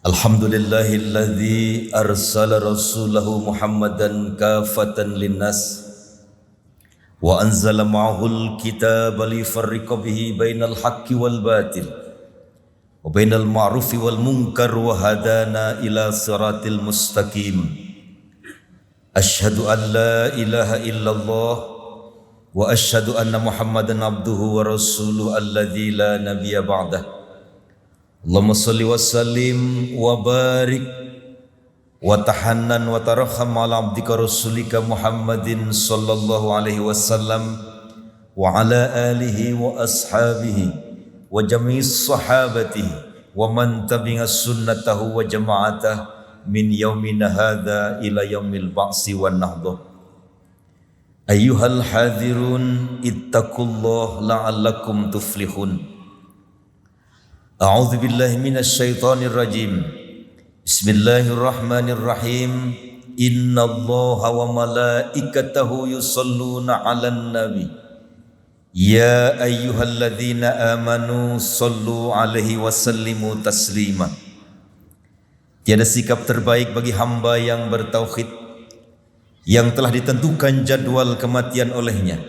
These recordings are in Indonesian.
Alhamdulillahilladzi arsala rasulahu Muhammadan kafatan linnas wa anzala ma'ahul kitaba lifarriqa bihi bainal haqqi wal batil wa bainal ma'rufi wal munkar wa hadana ila siratil mustaqim. Asyhadu an la ilaha illallah wa asyhadu anna Muhammadan abduhu wa rasuluhu alladzi la nabiyya ba'dah. Allahumma salli wa sallim wa barik wa tahannan wa tarahham ala abdika rasulika Muhammadin sallallahu alaihi wasallam wa ala alihi wa ashabihi wa jami'is sahabatihi wa man tabi'a sunnatahu wa jama'atah min yaumina hadha ila yaumil ba'si wan nahdah. Ayyuhal hadirun ittaqullaha la'allakum tuflihun. A'udzu billahi minasy syaithanir rajim. Bismillahirrahmanirrahim. Innallaha wa malaikatahu yusholluna 'alan nabi. Ya ayyuhalladzina amanu shallu 'alaihi wa sallimu taslima. Tiada sikap terbaik bagi hamba yang bertauhid yang telah ditentukan jadwal kematian olehnya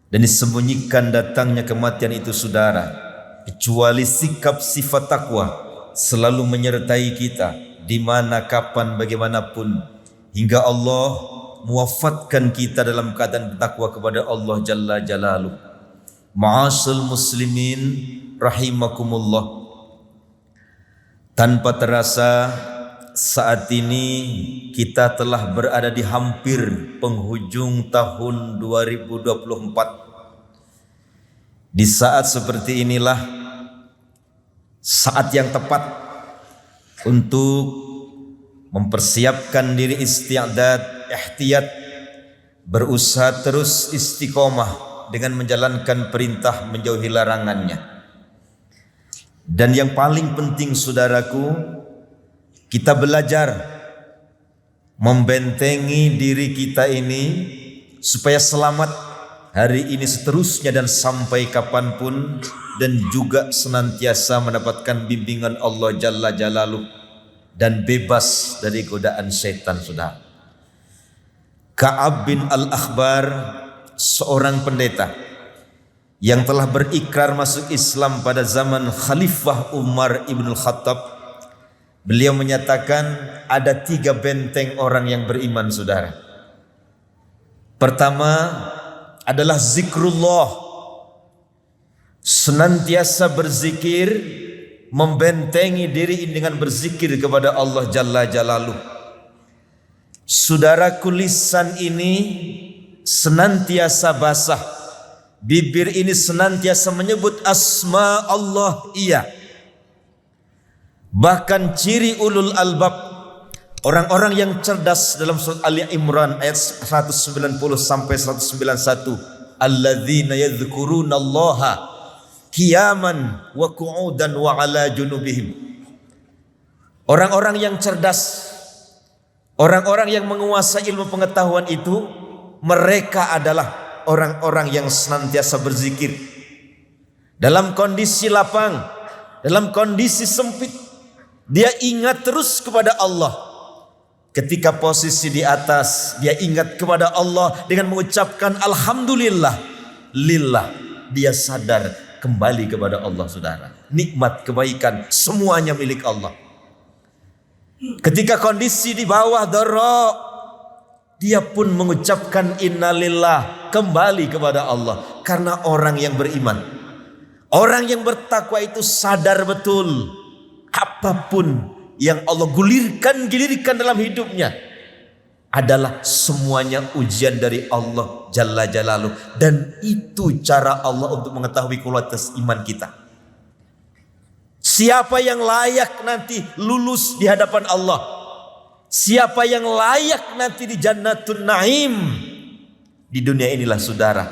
dan disembunyikan datangnya kematian itu, saudara, kecuali sikap sifat takwa selalu menyertai kita di mana, kapan, bagaimanapun, hingga Allah mewafatkan kita dalam keadaan bertakwa kepada Allah Jalla Jalaluh. Ma'asyiral muslimin rahimakumullah. Tanpa terasa saat ini kita telah berada di hampir penghujung tahun 2024. Di saat seperti inilah saat yang tepat untuk mempersiapkan diri, isti'dad, ihtiyat, berusaha terus istiqomah dengan menjalankan perintah, menjauhi larangannya. Dan yang paling penting, saudaraku, kita belajar membentengi diri kita ini supaya selamat hari ini, seterusnya, dan sampai kapanpun, dan juga senantiasa mendapatkan bimbingan Allah Jalla Jalaluh dan bebas dari godaan setan, saudara. Ka'ab bin Al-Akhbar, seorang pendeta yang telah berikrar masuk Islam pada zaman Khalifah Umar ibn Khattab, beliau menyatakan ada 3 benteng orang yang beriman, saudara. Pertama adalah zikrullah, senantiasa berzikir, membentengi diri dengan berzikir kepada Allah Jalla Jalaluh. Saudaraku, lisan ini senantiasa basah, bibir ini senantiasa menyebut asma Allah, iya. Bahkan ciri ulul albab, orang-orang yang cerdas, dalam surat Ali Imran ayat 190 sampai 191, alladzina yadhkurunallaha qiyaman wa qu'udan wa ala junubihim. Orang-orang yang cerdas, orang-orang yang menguasai ilmu pengetahuan itu, mereka adalah orang-orang yang senantiasa berzikir dalam kondisi lapang, dalam kondisi sempit. Dia ingat terus kepada Allah. Ketika posisi di atas, dia ingat kepada Allah dengan mengucapkan alhamdulillah, lillah. Dia sadar kembali kepada Allah, saudara. Nikmat, kebaikan, semuanya milik Allah. Ketika kondisi di bawah dara, dia pun mengucapkan innalillah, kembali kepada Allah. Karena orang yang beriman, orang yang bertakwa itu sadar betul apapun yang Allah gilirkan dalam hidupnya adalah semuanya ujian dari Allah Jalla Jalaluh. Dan itu cara Allah untuk mengetahui kualitas iman kita. Siapa yang layak nanti lulus di hadapan Allah, siapa yang layak nanti di Jannatun Naim. Di dunia inilah, saudara,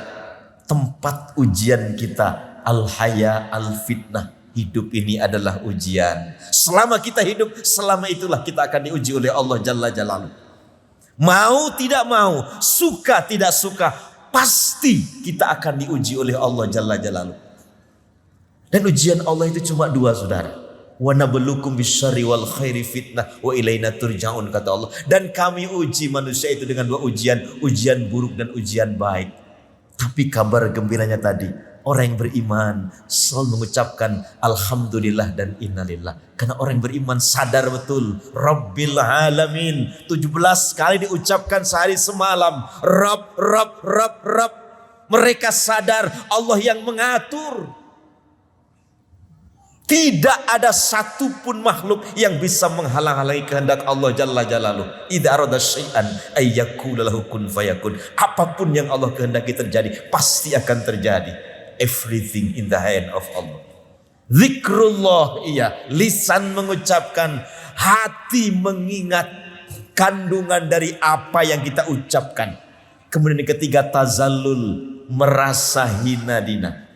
tempat ujian kita, al-haya, al-fitnah. hidup ini adalah ujian. Selama kita hidup, selama itulah kita akan diuji oleh Allah Jalla Jalaluhu. Mau tidak mau, suka tidak suka, pasti kita akan diuji oleh Allah Jalla Jalaluhu. Dan ujian Allah itu cuma dua, saudara. Wa nabluukum bisyarri wal khairi fitnah wa ilaina turja'un, kata Allah. Dan kami uji manusia itu dengan dua ujian, ujian buruk dan ujian baik. Tapi kabar gembiranya tadi, orang yang beriman selalu mengucapkan alhamdulillah dan innalillah. Karena orang yang beriman sadar betul Rabbil alamin 17 kali diucapkan sehari semalam. Rabb. Mereka sadar Allah yang mengatur. Tidak ada satupun makhluk yang bisa menghalang-halangi kehendak Allah Jalla Jalaluhu. Idza arada syai'an ay yaqula lahu kun fayakun. Apapun yang Allah kehendaki terjadi, pasti akan terjadi. Everything in the hand of Allah. Zikrullah, iya, lisan mengucapkan, hati mengingat kandungan dari apa yang kita ucapkan. Kemudian yang ketiga, tazallul, merasa hina dina.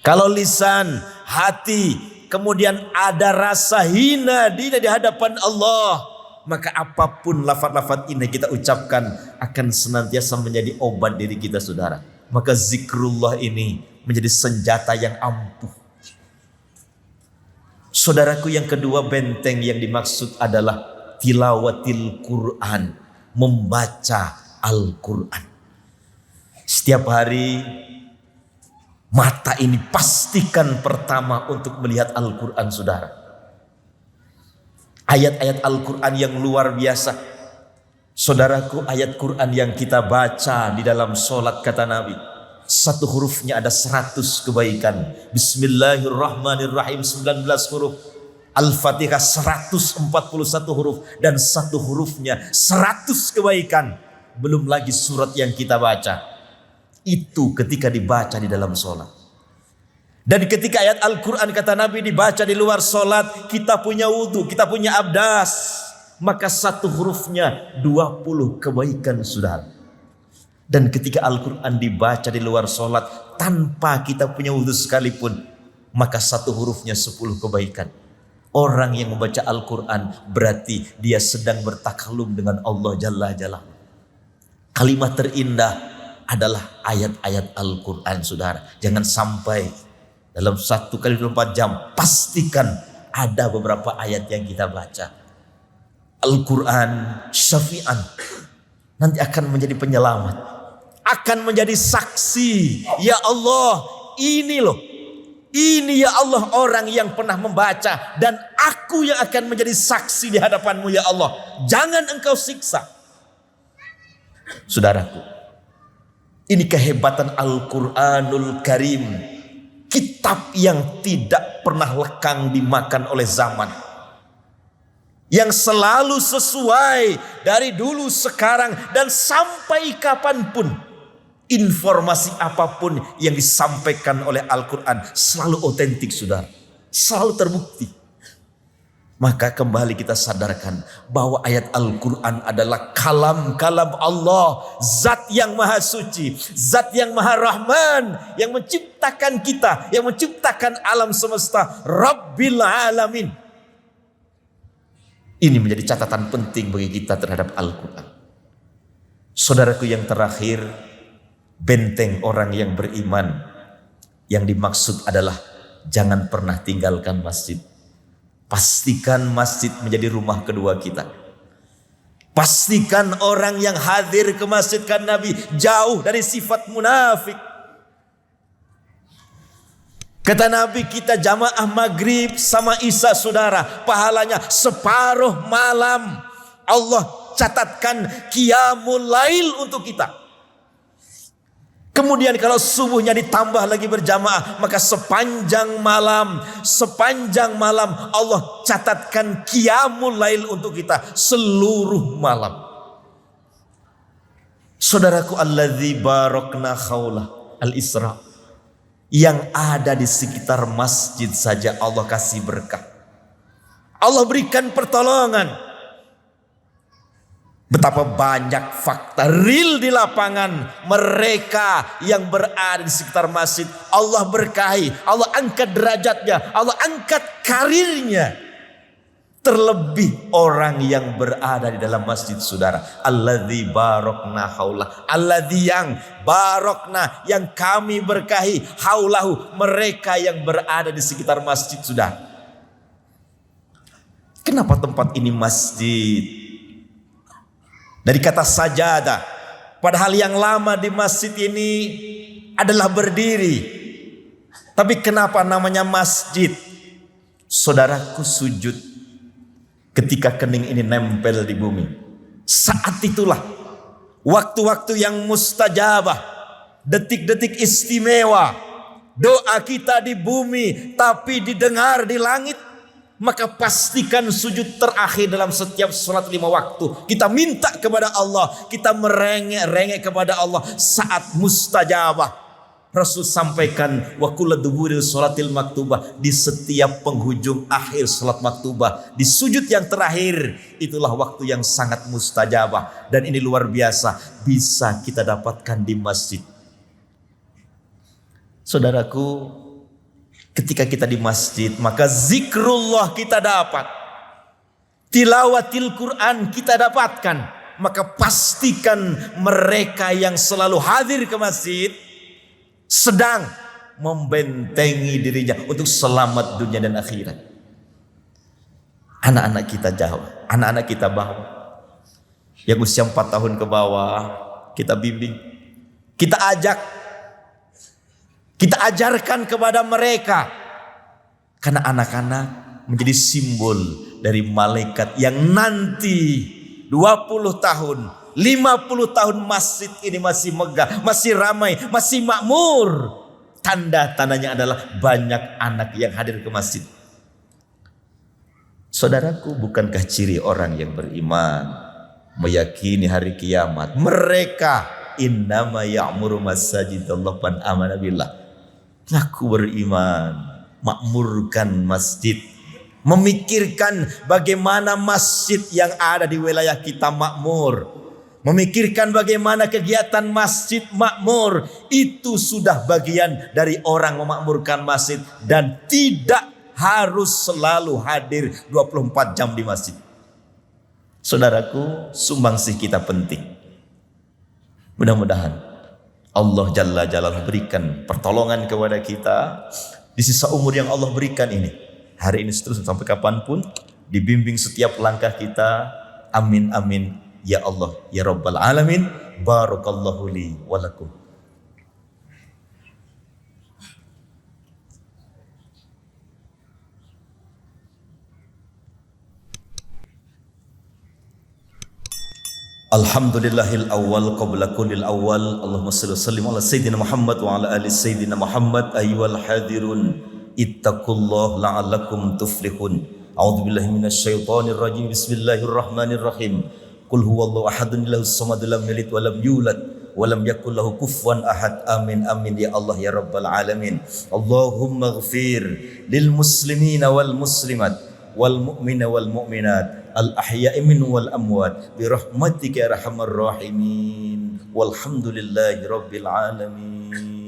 Kalau lisan, hati, kemudian ada rasa hina dina di hadapan Allah, maka apapun lafaz-lafaz ini kita ucapkan akan senantiasa menjadi obat diri kita, saudara. Maka zikrullah ini menjadi senjata yang ampuh. Saudaraku, yang kedua, benteng yang dimaksud adalah tilawatil Quran, membaca Al-Quran. Setiap hari mata ini pastikan pertama untuk melihat Al-Quran, saudara. Ayat-ayat Al-Quran yang luar biasa. Saudaraku, ayat Quran yang kita baca di dalam sholat, kata Nabi, satu hurufnya ada 100 kebaikan. Bismillahirrahmanirrahim 19 huruf. Al-Fatihah 141 huruf. Dan satu hurufnya 100 kebaikan. Belum lagi surat yang kita baca. Itu ketika dibaca di dalam sholat. Dan ketika ayat Al-Quran, kata Nabi, dibaca di luar sholat, kita punya wudhu, kita punya abdas, maka satu hurufnya 20 kebaikan, saudara. Dan ketika Al-Quran dibaca di luar sholat tanpa kita punya wudhu sekalipun, maka satu hurufnya 10 kebaikan. Orang yang membaca Al-Quran berarti dia sedang bertakalum dengan Allah Jalla Jalaluhu. Kalimat terindah adalah ayat-ayat Al-Quran, saudara. Jangan sampai dalam 1 kali 24 jam pastikan ada beberapa ayat yang kita baca. Al-Quran syafi'an, nanti akan menjadi penyelamat, akan menjadi saksi. Ya Allah, ini loh, ini ya Allah orang yang pernah membaca, dan aku yang akan menjadi saksi di hadapanmu ya Allah. Jangan engkau siksa. Saudaraku, ini kehebatan Al-Quranul Karim. Kitab yang tidak pernah lekang dimakan oleh zaman. Yang selalu sesuai dari dulu, sekarang, dan sampai kapanpun. Informasi apapun yang disampaikan oleh Al-Quran selalu otentik, saudara. Selalu terbukti. Maka kembali kita sadarkan bahwa ayat Al-Quran adalah kalam-kalam Allah, zat yang maha suci, zat yang maha rahman, yang menciptakan kita, yang menciptakan alam semesta, Rabbil alamin. Ini menjadi catatan penting bagi kita terhadap Al-Quran. Saudaraku, yang terakhir, benteng orang yang beriman yang dimaksud adalah jangan pernah tinggalkan masjid. Pastikan masjid menjadi rumah kedua kita. Pastikan orang yang hadir ke masjid, kan Nabi, jauh dari sifat munafik. Kata Nabi, kita jamaah maghrib sama isya, saudara, pahalanya separuh malam. Allah catatkan qiyamul lail untuk kita. Kemudian kalau subuhnya ditambah lagi berjamaah, maka sepanjang malam Allah catatkan qiyamul lail untuk kita seluruh malam. Saudaraku, alladzi barakna khaulah, al-Isra, yang ada di sekitar masjid saja Allah kasih berkah. Allah berikan pertolongan. Betapa banyak fakta real di lapangan. Mereka yang berada di sekitar masjid, Allah berkahi, Allah angkat derajatnya, Allah angkat karirnya. Terlebih orang yang berada di dalam masjid, saudara. Alladzi barokna haulah. Alladzi yang barokna, yang kami berkahi, haulahu, mereka yang berada di sekitar masjid, saudara. Kenapa tempat ini masjid? Dari kata sajadah. Padahal yang lama di masjid ini adalah berdiri. Tapi kenapa namanya masjid? Saudaraku, sujud ketika kening ini nempel di bumi. Saat itulah waktu-waktu yang mustajabah, detik-detik istimewa. Doa kita di bumi tapi didengar di langit. Maka pastikan sujud terakhir dalam setiap sholat 5 waktu. Kita minta kepada Allah, kita merengek-rengek kepada Allah saat mustajabah. Rasul sampaikan wa kullu duburil sholatil maktubah, di setiap penghujung akhir salat maktubah, di sujud yang terakhir, itulah waktu yang sangat mustajabah. Dan ini luar biasa bisa kita dapatkan di masjid. Saudaraku, ketika kita di masjid, maka zikrullah kita dapat, tilawatil Quran kita dapatkan. Maka pastikan mereka yang selalu hadir ke masjid sedang membentengi dirinya untuk selamat dunia dan akhirat. Anak-anak kita jauh, anak-anak kita bawa, yang usia 4 tahun ke bawah, kita bimbing, kita ajak, kita ajarkan kepada mereka. Karena anak-anak menjadi simbol dari malaikat yang nanti 20 tahun 50 tahun masjid ini masih megah, masih ramai, masih makmur. Tanda-tandanya adalah banyak anak yang hadir ke masjid. Saudaraku, bukankah ciri orang yang beriman, meyakini hari kiamat? Mereka innama ya'muru masajidallah man amana billah. Aku beriman, makmurkan masjid, memikirkan bagaimana masjid yang ada di wilayah kita makmur. Memikirkan bagaimana kegiatan masjid makmur. Itu sudah bagian dari orang memakmurkan masjid. Dan tidak harus selalu hadir 24 jam di masjid. Saudaraku, sumbangsih kita penting. Mudah-mudahan Allah Jalla Jalaluhu berikan pertolongan kepada kita di sisa umur yang Allah berikan ini. Hari ini seterusnya sampai kapanpun, dibimbing setiap langkah kita. Amin amin. Ya Allah, ya Rabbal Alamin. Barakallahu li wa lakum. Alhamdulillahil awwal qabla kullil awwal. Allahumma salli wa sallim ala sayyidina Muhammad wa ala ali sayyidina Muhammad. Ayyuhal hadirun, ittaqullah la'allakum tuflihun. A'udzubillahi minasyaitonir rajim. Bismillahirrahmanirrahim. Qul huwallahu ahadun lahus samad lam yalid wa lam yulad wa lam yakul lahu kufuwan ahad. Amin amin ya Allah ya Rabbal Alamin. Allahumma ighfir lil muslimina wal muslimat wal mu'mina wal mu'minat al ahya'i min wal amwat bi rahmatika ya arhamar rahimin. Walhamdulillahi rabbil alamin.